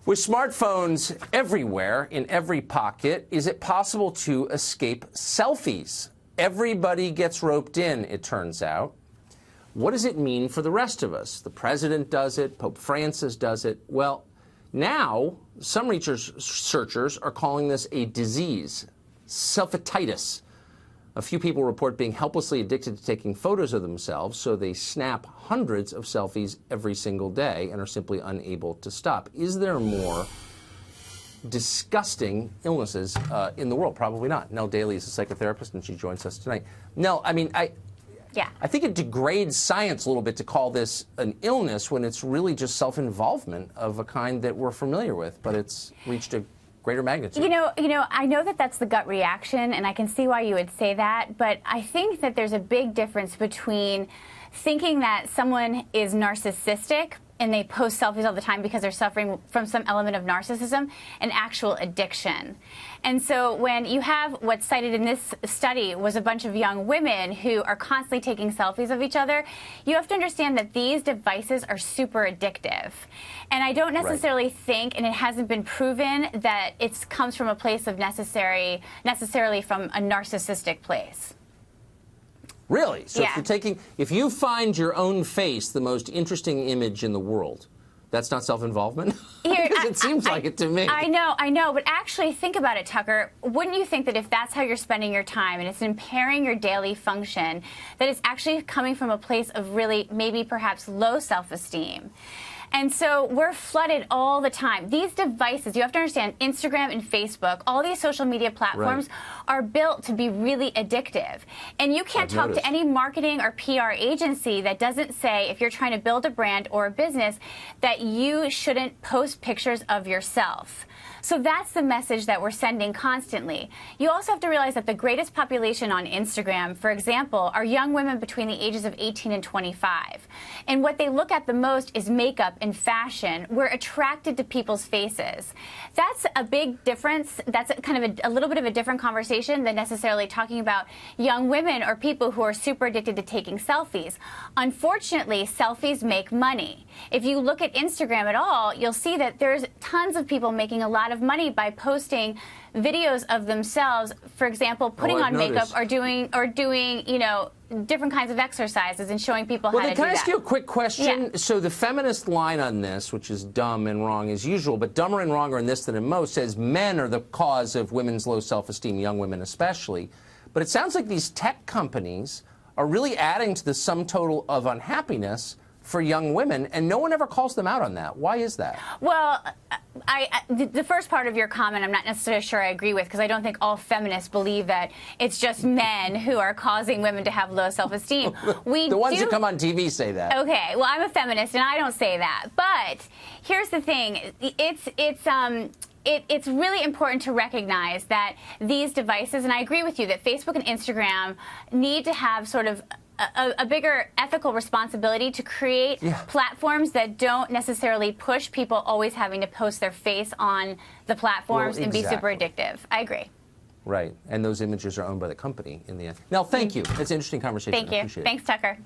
With smartphones everywhere, in every pocket, is it possible to escape selfies? Everybody gets roped in, it turns out. What does it mean for the rest of us? The president does it, Pope Francis does it. Well, now some researchers are calling this a disease, selfitis. A few people report being helplessly addicted to taking photos of themselves, so they snap hundreds of selfies every single day and are simply unable to stop. Is there more disgusting illnesses in the world? Probably not. Nell Daly is a psychotherapist, and she joins us tonight. Nell, I think it degrades science a little bit to call this an illness when it's really just self-involvement of a kind that we're familiar with, but it's reached a greater magnitude. You know, I know that that's the gut reaction, and I can see why you would say that, but I think that there's a big difference between thinking that someone is narcissistic and they post selfies all the time because they're suffering from some element of narcissism and actual addiction. And so when you have what's cited in this study was a bunch of young women who are constantly taking selfies of each other, you have to understand that these devices are super addictive. And I don't necessarily think, and it hasn't been proven, that it comes from a place of necessarily from a narcissistic place. Really? So Yeah. if you find your own face the most interesting image in the world, that's not self-involvement? Because it seems like it to me. I know, but actually think about it, Tucker. Wouldn't you think that if that's how you're spending your time and it's impairing your daily function, that it's actually coming from a place of really maybe perhaps low self-esteem? And so we're flooded all the time. These devices, you have to understand, Instagram and Facebook, all these social media platforms are built to be really addictive. And you can't talk to any marketing or PR agency that doesn't say, if you're trying to build a brand or a business, that you shouldn't post pictures of yourself. So that's the message that we're sending constantly. You also have to realize that the greatest population on Instagram, for example, are young women between the ages of 18 and 25. And what they look at the most is makeup and fashion. We're attracted to people's faces. That's a big difference. That's kind of a little bit of a different conversation than necessarily talking about young women or people who are super addicted to taking selfies. Unfortunately, selfies make money. If you look at Instagram at all, you'll see that there's tons of people making a lot of money by posting videos of themselves, for example, putting on makeup or doing you know, different kinds of exercises and showing people how to do that. Can I ask you a quick question? Yeah. So the feminist line on this, which is dumb and wrong as usual, but dumber and wronger in this than in most, says men are the cause of women's low self-esteem, young women especially. But it sounds like these tech companies are really adding to the sum total of unhappiness for young women, and no one ever calls them out on that. Why is that? Well, the first part of your comment I'm not necessarily sure I agree with, because I don't think all feminists believe that it's just men who are causing women to have low self-esteem. The ones that come on TV say that. Okay, well, I'm a feminist and I don't say that. But here's the thing. It's really important to recognize that these devices, and I agree with you that Facebook and Instagram need to have sort of a bigger ethical responsibility to create platforms that don't necessarily push people always having to post their face on the platforms and be super addictive. I agree. Right. And those images are owned by the company in the end. Now, thank you. It's an interesting conversation. Thank you. Thanks, Tucker.